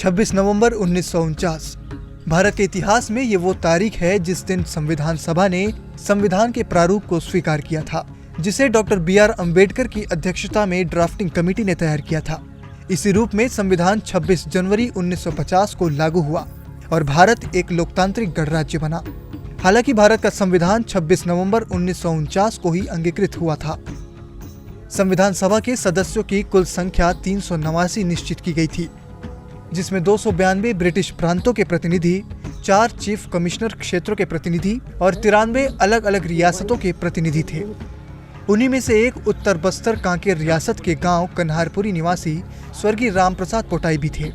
26 नवंबर 1949। भारत के इतिहास में ये वो तारीख है जिस दिन संविधान सभा ने संविधान के प्रारूप को स्वीकार किया था, जिसे डॉक्टर B.R. अम्बेडकर की अध्यक्षता में ड्राफ्टिंग कमेटी ने तैयार किया था। इसी रूप में संविधान 26 जनवरी 1950 को लागू हुआ और भारत एक लोकतांत्रिक गणराज्य बना। हालांकि भारत का संविधान 26 नवंबर 1949 को ही अंगीकृत हुआ था। संविधान सभा के सदस्यों की कुल संख्या 389 निश्चित की गई थी, जिसमें 292 ब्रिटिश प्रांतों के प्रतिनिधि, 4 चीफ कमिश्नर क्षेत्रों के प्रतिनिधि और 93 अलग अलग रियासतों के प्रतिनिधि थे। उन्हीं में से एक उत्तर बस्तर कांकेर रियासत के गांव कन्हारपुरी निवासी स्वर्गीय रामप्रसाद पोटाई भी थे,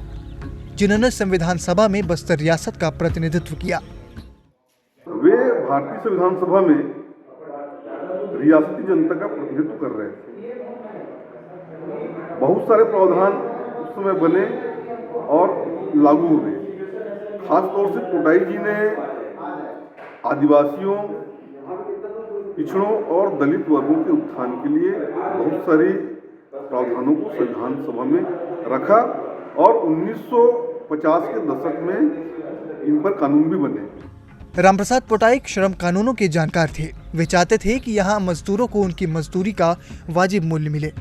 जिन्होंने संविधान सभा में बस्तर रियासत का प्रतिनिधित्व किया। वे भारतीय संविधान सभा में रियासती जनता का प्रतिनिधित्व कर रहे थे। बहुत सारे प्रावधान उस समय बने और लागू हुए। खासतौर से पोटाई जी ने आदिवासियों, पिछड़ों और दलित वर्गों के उत्थान के लिए बहुत सारी प्रावधानों को संविधान सभा में रखा और 1950 के दशक में इन पर कानून भी बने। रामप्रसाद पोटाई श्रम कानूनों के जानकार थे। वे चाहते थे कि यहाँ मजदूरों को उनकी मजदूरी का वाजिब मूल्य मिले।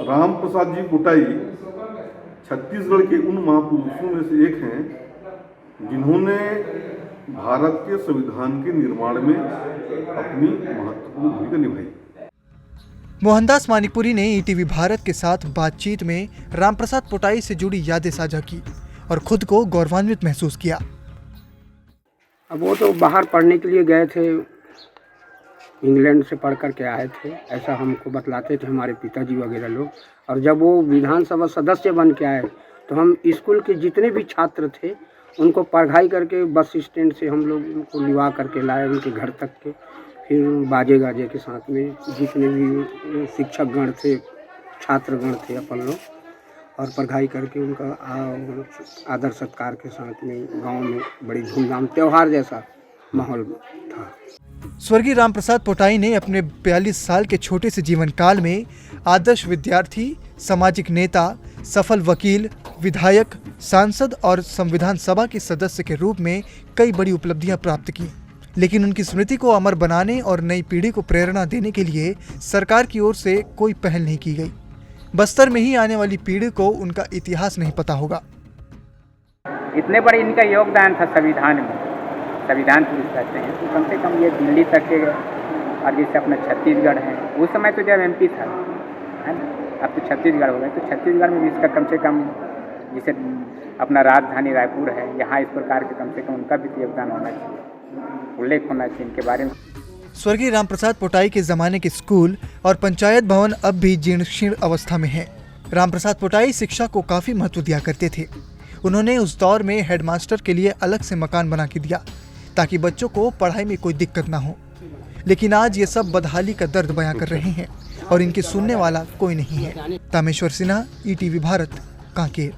रामप्रसाद जी पोटाई छत्तीसगढ़ के उन महापुरुषों में से एक हैं जिन्होंने भारत के संविधान के निर्माण में अपनी महत्वपूर्ण भूमिका निभाई। मोहनदास मानिकपुरी ने ईटीवी भारत के साथ बातचीत में रामप्रसाद पोटाई से जुड़ी यादें साझा की और खुद को गौरवान्वित महसूस किया। अब वो तो बाहर पढ़ने के लिए गए थे, इंग्लैंड से पढ़ कर के आए थे, ऐसा हमको बतलाते थे हमारे पिताजी वगैरह लोग। और जब वो विधानसभा सदस्य बन के आए तो हम स्कूल के जितने भी छात्र थे उनको पढ़ाई करके बस स्टैंड से हम लोग उनको लिवा करके लाए उनके घर तक के। फिर बाजे गाजे के साथ में जितने भी शिक्षक गण थे, छात्र गण थे अपन लोग, और पढ़ाई करके उनका आदर सत्कार के साथ में गांव में बड़ी धूमधाम त्योहार जैसा माहौल था। स्वर्गीय रामप्रसाद पोटाई ने अपने 42 साल के छोटे से जीवन काल में आदर्श विद्यार्थी, सामाजिक नेता, सफल वकील, विधायक, सांसद और संविधान सभा के सदस्य के रूप में कई बड़ी उपलब्धियां प्राप्त की। लेकिन उनकी स्मृति को अमर बनाने और नई पीढ़ी को प्रेरणा देने के लिए सरकार की ओर से कोई पहल नहीं की गई। बस्तर में ही आने वाली पीढ़ी को उनका इतिहास नहीं पता होगा। इतने बड़े इनका योगदान था संविधान में, संविधान पुरुष कहते हैं, तो कम से कम ये दिल्ली तक के, और जैसे अपना छत्तीसगढ़ है, उस समय तो जब MP था, है ना, अब तो छत्तीसगढ़ हो गया, तो छत्तीसगढ़ में भी इसका कम से कम, जैसे अपना राजधानी रायपुर है, यहाँ इस प्रकार के कम से कम उनका भी योगदान होना चाहिए, उल्लेख होना चाहिए इनके बारे में। स्वर्गीय रामप्रसाद पोटाई के जमाने के स्कूल और पंचायत भवन अब भी जीर्ण शीर्ण अवस्था में हैं। रामप्रसाद पोटाई शिक्षा को काफी महत्व दिया करते थे। उन्होंने उस दौर में हेडमास्टर के लिए अलग से मकान बना के दिया ताकि बच्चों को पढ़ाई में कोई दिक्कत ना हो। लेकिन आज ये सब बदहाली का दर्द बयां कर रहे हैं और इनकी सुनने वाला कोई नहीं है। तामेश्वर सिन्हा, ETV भारत, कांकेर।